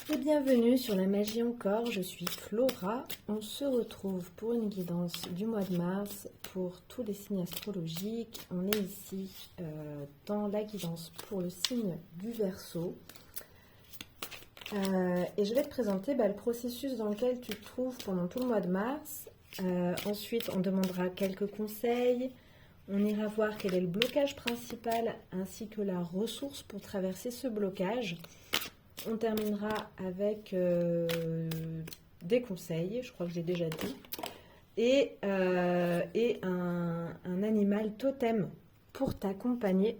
Et bienvenue sur la magie encore, je suis Flora. On se retrouve pour une guidance du mois de mars pour tous les signes astrologiques. On est ici dans la guidance pour le signe du Verseau. Et je vais te présenter le processus dans lequel tu te trouves pendant tout le mois de mars. Ensuite, on demandera quelques conseils. On ira voir quel est le blocage principal ainsi que la ressource pour traverser ce blocage. On terminera avec des conseils, je crois que j'ai déjà dit, et un animal totem pour t'accompagner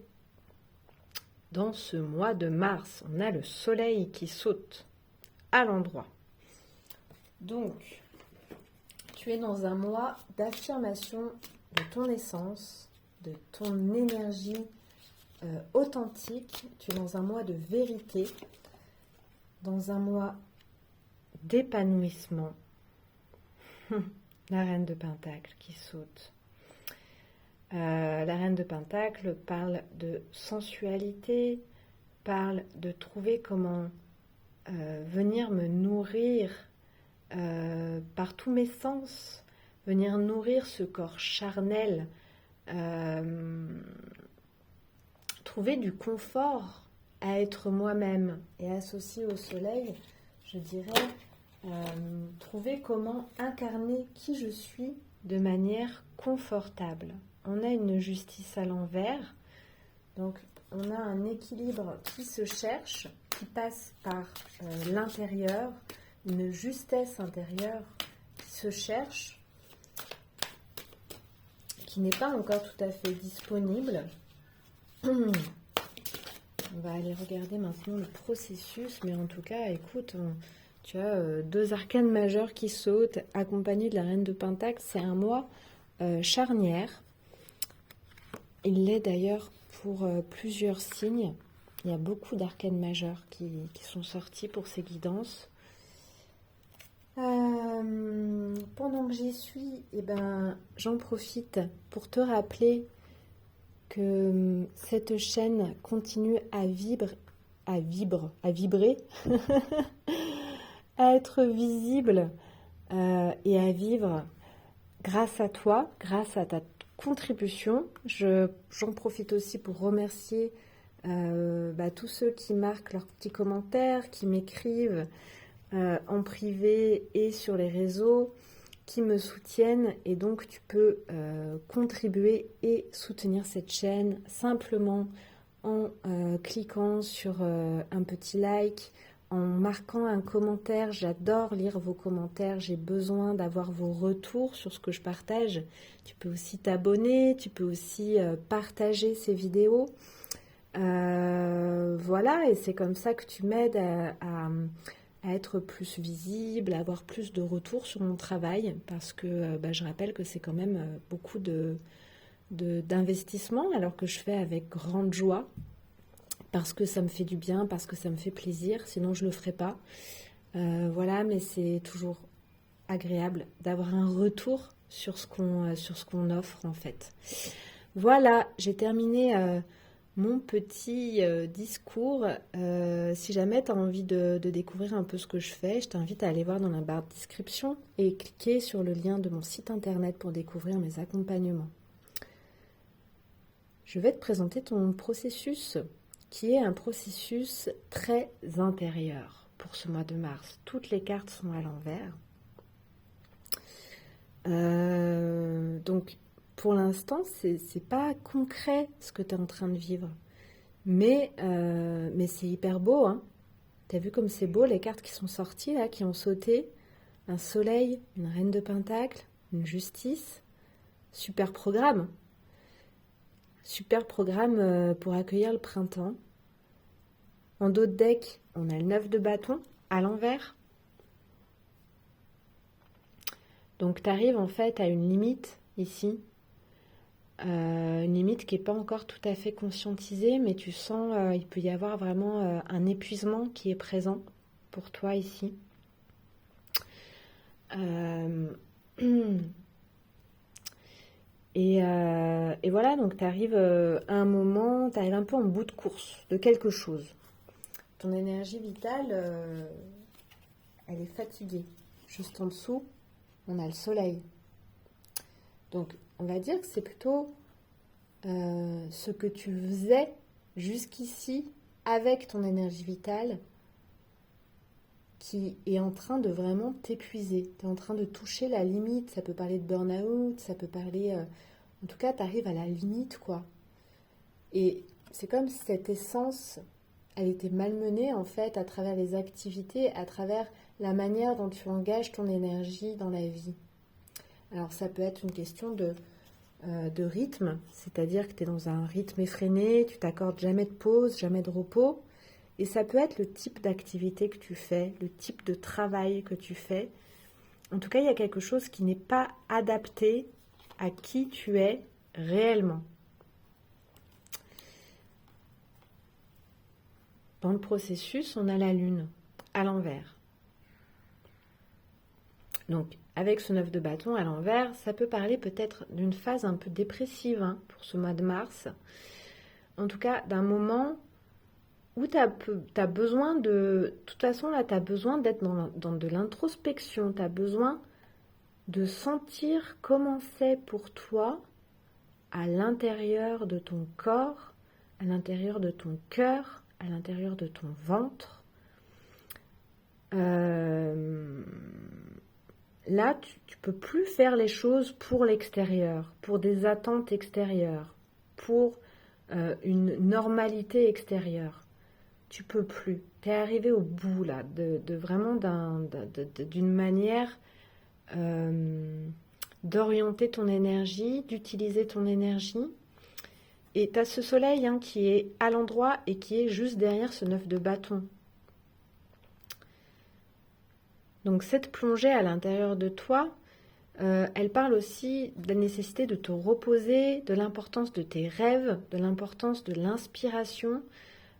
dans ce mois de mars. On a le soleil qui saute à l'endroit. Donc, tu es dans un mois d'affirmation de ton essence, de ton énergie authentique. Tu es dans un mois de vérité. Dans un mois d'épanouissement. La reine de Pentacle qui saute. La reine de Pentacle parle de sensualité, parle de trouver comment venir me nourrir par tous mes sens, venir nourrir ce corps charnel, trouver du confort à être moi-même et associé au soleil, je dirais, trouver comment incarner qui je suis de manière confortable. On a une justice à l'envers, donc on a un équilibre qui se cherche, qui passe par l'intérieur, une justesse intérieure qui se cherche, qui n'est pas encore tout à fait disponible. On va aller regarder maintenant le processus, mais en tout cas, écoute, tu as deux arcanes majeures qui sautent, accompagnées de la reine de Pentacle. C'est un mois charnière. Il l'est d'ailleurs pour plusieurs signes. Il y a beaucoup d'arcanes majeures qui sont sortis pour ces guidances. Pendant que j'y suis, j'en profite pour te rappeler que cette chaîne continue à vibrer, à être visible et à vivre grâce à toi, grâce à ta contribution. J'en profite aussi pour remercier tous ceux qui marquent leurs petits commentaires, qui m'écrivent en privé et sur les réseaux, qui me soutiennent, et donc tu peux contribuer et soutenir cette chaîne simplement en cliquant sur un petit like, en marquant un commentaire. J'adore lire vos commentaires, j'ai besoin d'avoir vos retours sur ce que je partage. Tu peux aussi t'abonner, tu peux aussi partager ces vidéos. Voilà, et c'est comme ça que tu m'aides à être plus visible, à avoir plus de retours sur mon travail, parce que je rappelle que c'est quand même beaucoup d'investissement, alors que je fais avec grande joie, parce que ça me fait du bien, parce que ça me fait plaisir, sinon je ne le ferais pas. Voilà, mais c'est toujours agréable d'avoir un retour sur ce qu'on offre en fait. Voilà, j'ai terminé mon petit discours. Si jamais tu as envie de découvrir un peu ce que je fais, je t'invite à aller voir dans la barre de description et cliquer sur le lien de mon site internet pour découvrir mes accompagnements. Je vais te présenter ton processus, qui est un processus très intérieur pour ce mois de mars. Toutes les cartes sont à l'envers. Donc, pour l'instant, c'est pas concret ce que tu es en train de vivre. Mais c'est hyper beau, hein. T'as vu comme c'est beau, les cartes qui sont sorties, là, qui ont sauté. Un soleil, une reine de Pentacle, une justice. Super programme. Super programme pour accueillir le printemps. En dos de deck, on a le 9 de bâton à l'envers. Donc, tu arrives en fait à une limite ici. Une limite qui n'est pas encore tout à fait conscientisée, mais tu sens il peut y avoir vraiment un épuisement qui est présent pour toi ici. Et voilà, donc tu arrives à un moment, tu arrives un peu en bout de course de quelque chose. ton énergie vitale, elle est fatiguée. Juste en dessous, on a le soleil. Donc, on va dire que c'est plutôt ce que tu faisais jusqu'ici avec ton énergie vitale qui est en train de vraiment t'épuiser. Tu es en train de toucher la limite. Ça peut parler de burn-out, ça peut parler... en tout cas, tu arrives à la limite, quoi. Et c'est comme si cette essence, elle était malmenée, en fait, à travers les activités, à travers la manière dont tu engages ton énergie dans la vie. Alors, ça peut être une question de rythme, c'est-à-dire que tu es dans un rythme effréné, tu t'accordes jamais de pause, jamais de repos. Et ça peut être le type d'activité que tu fais, le type de travail que tu fais. En tout cas, il y a quelque chose qui n'est pas adapté à qui tu es réellement. Dans le processus, on a la lune à l'envers. Donc, avec ce 9 de bâton à l'envers, ça peut parler peut-être d'une phase un peu dépressive pour ce mois de mars. En tout cas, d'un moment où tu as besoin de toute façon, là, tu as besoin d'être dans de l'introspection. Tu as besoin de sentir comment c'est pour toi à l'intérieur de ton corps, à l'intérieur de ton cœur, à l'intérieur de ton ventre. Là, tu peux plus faire les choses pour l'extérieur, pour des attentes extérieures, pour une normalité extérieure. Tu peux plus. Tu es arrivé au bout là, de vraiment d'une manière d'orienter ton énergie, d'utiliser ton énergie. Et tu as ce soleil qui est à l'endroit et qui est juste derrière ce 9 de bâton. Donc cette plongée à l'intérieur de toi, elle parle aussi de la nécessité de te reposer, de l'importance de tes rêves, de l'importance de l'inspiration,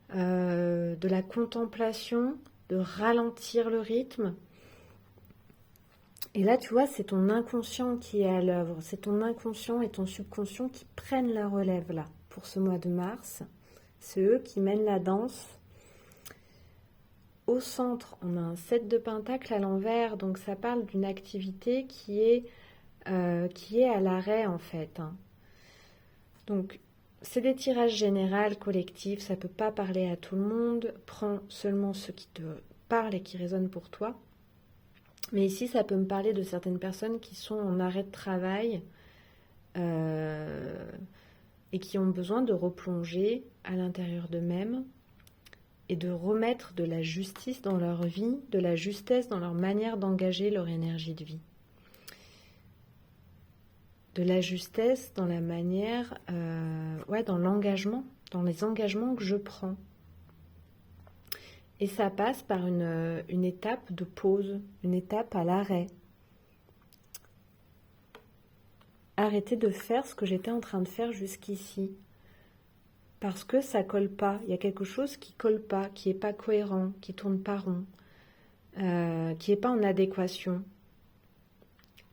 de la contemplation, de ralentir le rythme. Et là, tu vois, c'est ton inconscient qui est à l'œuvre. C'est ton inconscient et ton subconscient qui prennent la relève là pour ce mois de mars. C'est eux qui mènent la danse. Au centre, on a un 7 de pentacle à l'envers, donc ça parle d'une activité qui est à l'arrêt en fait. Donc, c'est des tirages généraux, collectifs, ça ne peut pas parler à tout le monde. Prends seulement ce qui te parle et qui résonne pour toi. Mais ici, ça peut me parler de certaines personnes qui sont en arrêt de travail et qui ont besoin de replonger à l'intérieur d'eux-mêmes et de remettre de la justice dans leur vie, de la justesse dans leur manière d'engager leur énergie de vie. De la justesse dans la manière, dans l'engagement, dans les engagements que je prends. Et ça passe par une étape de pause, une étape à l'arrêt. Arrêter de faire ce que j'étais en train de faire jusqu'ici. Parce que ça colle pas. Il y a quelque chose qui colle pas, qui n'est pas cohérent, qui tourne pas rond, qui n'est pas en adéquation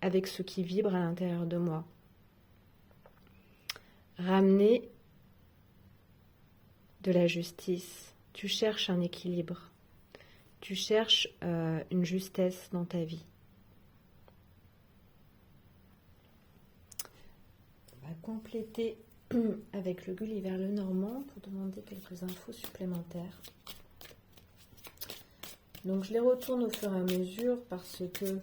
avec ce qui vibre à l'intérieur de moi. Ramener de la justice. Tu cherches un équilibre. Tu cherches une justesse dans ta vie. On va compléter avec le Gulliver Lenormand pour demander quelques infos supplémentaires. Donc je les retourne au fur et à mesure parce que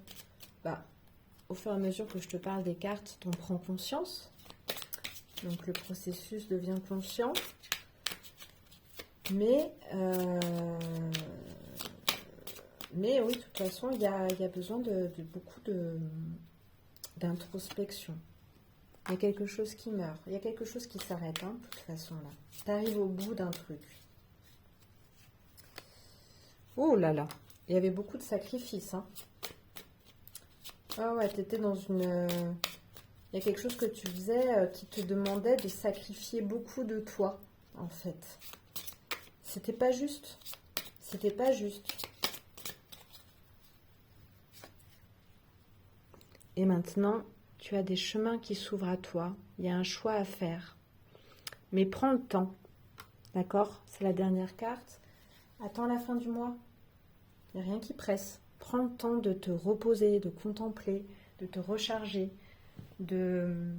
au fur et à mesure que je te parle des cartes, tu en prends conscience. Donc le processus devient conscient. Mais oui, de toute façon, il y a besoin de beaucoup d'introspection. Il y a quelque chose qui meurt, il y a quelque chose qui s'arrête, de toute façon, là. Tu arrives au bout d'un truc. Oh là là, il y avait beaucoup de sacrifices, Ah ouais, tu étais dans une... Il y a quelque chose que tu faisais qui te demandait de sacrifier beaucoup de toi, en fait. C'était pas juste. C'était pas juste. Et maintenant, tu as des chemins qui s'ouvrent à toi. Il y a un choix à faire. Mais prends le temps. D'accord? C'est la dernière carte. Attends la fin du mois. Il n'y a rien qui presse. Prends le temps de te reposer, de contempler, de te recharger, de,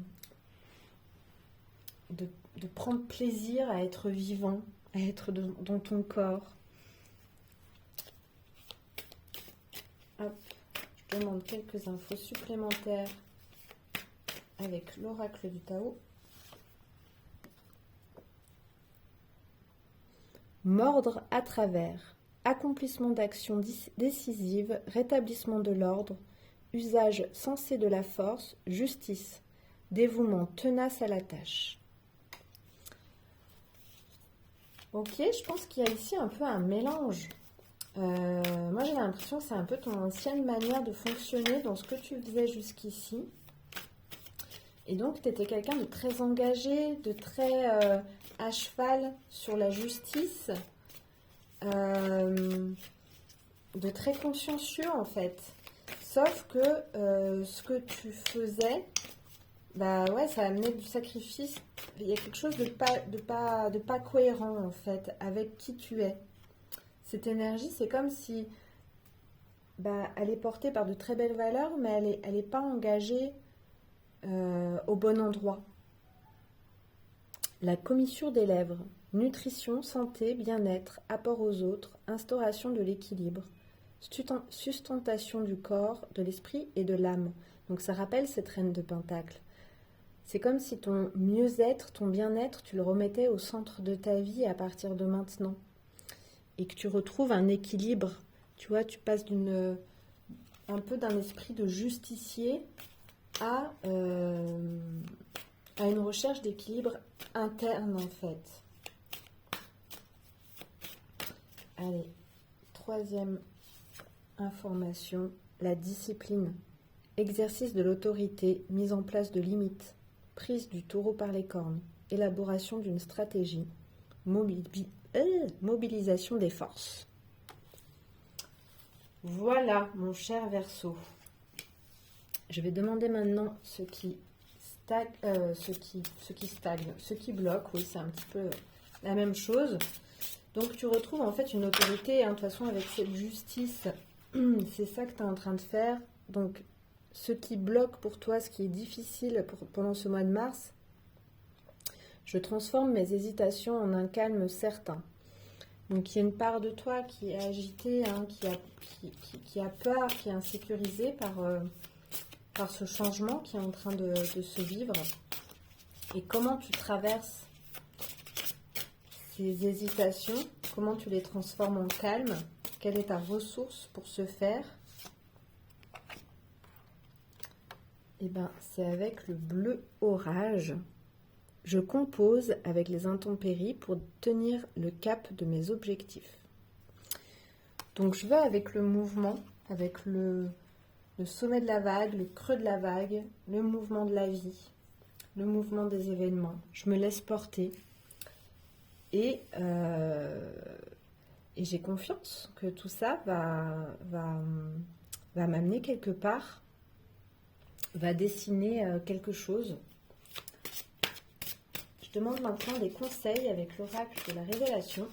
de prendre plaisir à être vivant, à être dans ton corps. Hop, je demande quelques infos supplémentaires avec l'oracle du Tao. Mordre à travers, accomplissement d'actions décisives, rétablissement de l'ordre, usage sensé de la force, justice, dévouement tenace à la tâche. Ok, je pense qu'il y a ici un peu un mélange. Moi j'ai l'impression que c'est un peu ton ancienne manière de fonctionner dans ce que tu faisais jusqu'ici. Et donc tu étais quelqu'un de très engagé, de très à cheval sur la justice, de très consciencieux en fait. Sauf que ce que tu faisais, bah ouais, ça amenait du sacrifice. Il y a quelque chose de pas cohérent en fait avec qui tu es. Cette énergie, c'est comme si elle est portée par de très belles valeurs, mais elle est pas engagée au bon endroit. La commissure des lèvres, nutrition, santé, bien-être, apport aux autres, instauration de l'équilibre, sustentation du corps, de l'esprit et de l'âme. Donc ça rappelle cette reine de Pentacle. C'est comme si ton mieux-être, ton bien-être, tu le remettais au centre de ta vie à partir de maintenant. Et que tu retrouves un équilibre. Tu vois, tu passes un peu d'un esprit de justicier à une recherche d'équilibre interne en fait. Allez, troisième information, la discipline. Exercice de l'autorité, mise en place de limites, prise du taureau par les cornes, élaboration d'une stratégie, mobilisation des forces. Voilà, mon cher Verseau. Je vais demander maintenant ce qui stagne, ce qui bloque. Oui, c'est un petit peu la même chose. Donc, tu retrouves en fait une autorité, de toute façon, avec cette justice. C'est ça que tu es en train de faire. Donc, ce qui bloque pour toi, ce qui est difficile pendant ce mois de mars, je transforme mes hésitations en un calme certain. Donc, il y a une part de toi qui est agitée, qui a peur, qui est insécurisée par ce changement qui est en train de se vivre. Et comment tu traverses ces hésitations, comment tu les transformes en calme, quelle est ta ressource pour ce faire? Eh bien, c'est avec le bleu orage. Je compose avec les intempéries pour tenir le cap de mes objectifs. Donc, je vais avec le mouvement, avec le sommet de la vague, le creux de la vague, le mouvement de la vie, le mouvement des événements. Je me laisse porter et j'ai confiance que tout ça va m'amener quelque part, va dessiner quelque chose. Je demande maintenant des conseils avec l'oracle de la révélation.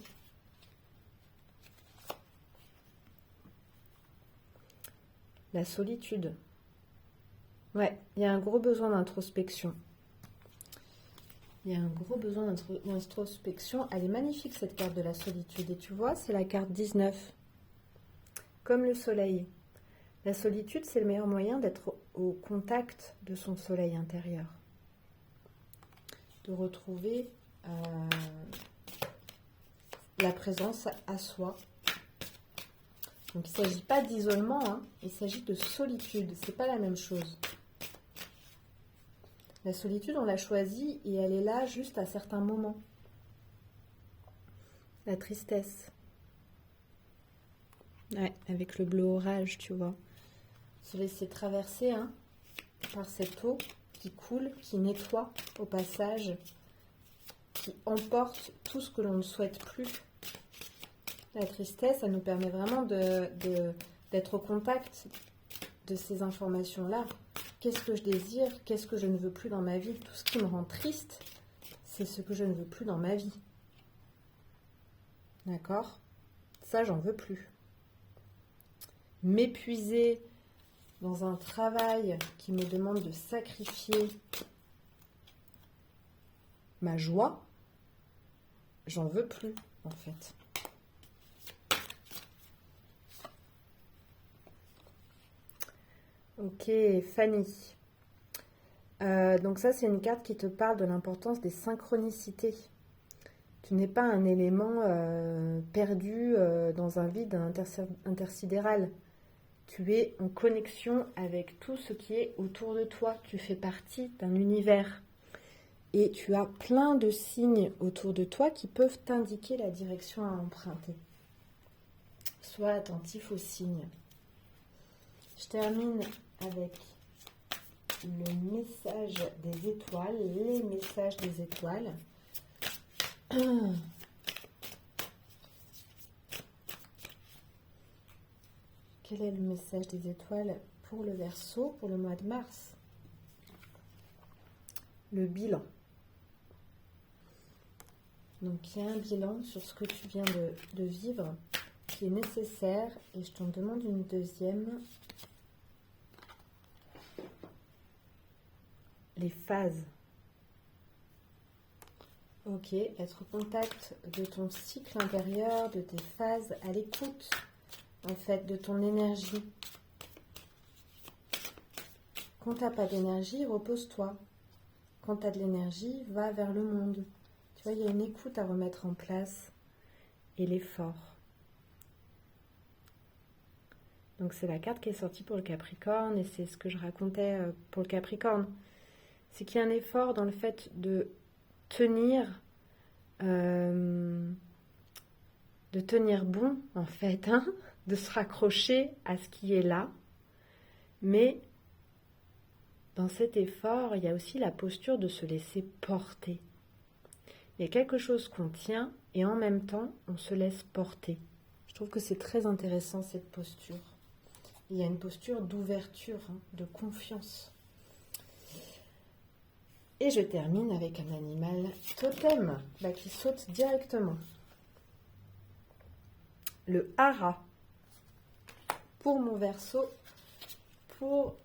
La solitude. Ouais, il y a un gros besoin d'introspection. Il y a un gros besoin d'introspection. Elle est magnifique cette carte de la solitude. Et tu vois, c'est la carte 19. Comme le soleil. La solitude, c'est le meilleur moyen d'être au contact de son soleil intérieur. De retrouver la présence à soi. Donc il ne s'agit pas d'isolement, hein, il s'agit de solitude, c'est pas la même chose. La solitude, on l'a choisie et elle est là juste à certains moments. La tristesse. Ouais, avec le bleu orage, tu vois. Se laisser traverser par cette eau qui coule, qui nettoie au passage, qui emporte tout ce que l'on ne souhaite plus. La tristesse, ça nous permet vraiment d'être au contact de ces informations-là. Qu'est-ce que je désire? Qu'est-ce que je ne veux plus dans ma vie? Tout ce qui me rend triste, c'est ce que je ne veux plus dans ma vie. D'accord? Ça, j'en veux plus. M'épuiser dans un travail qui me demande de sacrifier ma joie, j'en veux plus, en fait. Ok, Fanny. Donc ça, c'est une carte qui te parle de l'importance des synchronicités. Tu n'es pas un élément perdu dans un vide intersidéral. Tu es en connexion avec tout ce qui est autour de toi. Tu fais partie d'un univers. Et tu as plein de signes autour de toi qui peuvent t'indiquer la direction à emprunter. Sois attentif aux signes. Je termine avec le message des étoiles, les messages des étoiles. Quel est le message des étoiles pour le Verseau, pour le mois de mars? Le bilan. Donc, il y a un bilan sur ce que tu viens de vivre qui est nécessaire et je t'en demande une deuxième. Les phases. Ok, être au contact de ton cycle intérieur, de tes phases, à l'écoute, en fait, de ton énergie. Quand tu n'as pas d'énergie, repose-toi. Quand tu as de l'énergie, va vers le monde. Tu vois, il y a une écoute à remettre en place et l'effort. Donc, c'est la carte qui est sortie pour le Capricorne et c'est ce que je racontais pour le Capricorne. C'est qu'il y a un effort dans le fait de tenir bon, en fait, hein, de se raccrocher à ce qui est là. Mais dans cet effort, il y a aussi la posture de se laisser porter. Il y a quelque chose qu'on tient et en même temps, on se laisse porter. Je trouve que c'est très intéressant cette posture. Il y a une posture d'ouverture, hein, de confiance. Et je termine avec un animal totem qui saute directement. Le hara. Pour mon Verseau, pour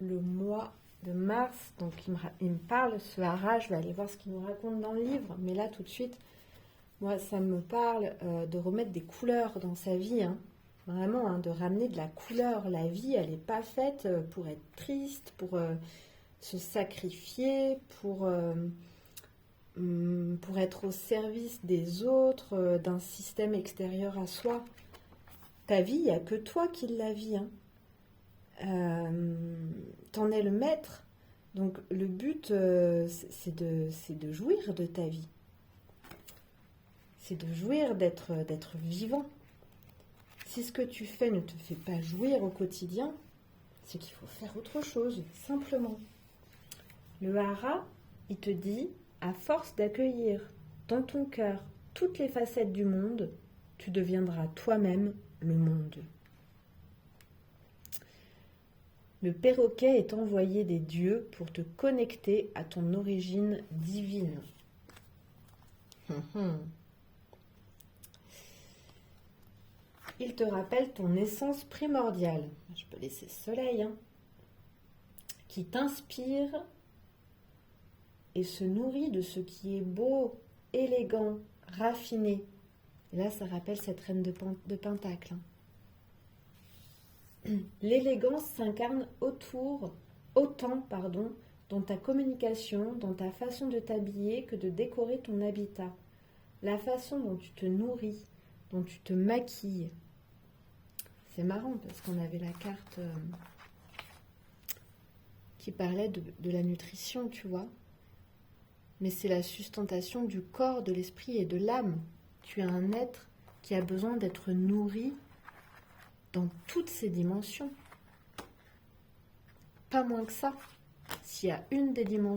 le mois de mars. Donc il me parle, ce hara, je vais aller voir ce qu'il nous raconte dans le livre. Mais là, tout de suite, moi, ça me parle de remettre des couleurs dans sa vie. Hein. Vraiment, hein, de ramener de la couleur. La vie, elle n'est pas faite pour être triste, pour... se sacrifier pour être au service des autres, d'un système extérieur à soi. Ta vie, il n'y a que toi qui la vis. Hein. T'en es le maître. Donc le but, c'est de jouir de ta vie. C'est de jouir d'être vivant. Si ce que tu fais ne te fait pas jouir au quotidien, c'est qu'il faut faire autre chose, simplement. Le hara, il te dit, à force d'accueillir dans ton cœur toutes les facettes du monde, tu deviendras toi-même le monde. Le perroquet est envoyé des dieux pour te connecter à ton origine divine. Il te rappelle ton essence primordiale. Je peux laisser soleil, hein, qui t'inspire et se nourrit de ce qui est beau, élégant, raffiné. Et là, ça rappelle cette reine de Pentacle. L'élégance s'incarne autant dans ta communication, dans ta façon de t'habiller que de décorer ton habitat. La façon dont tu te nourris, dont tu te maquilles. C'est marrant parce qu'on avait la carte qui parlait de la nutrition, tu vois. Mais c'est la sustentation du corps, de l'esprit et de l'âme. Tu es un être qui a besoin d'être nourri dans toutes ses dimensions. Pas moins que ça. S'il y a une des dimensions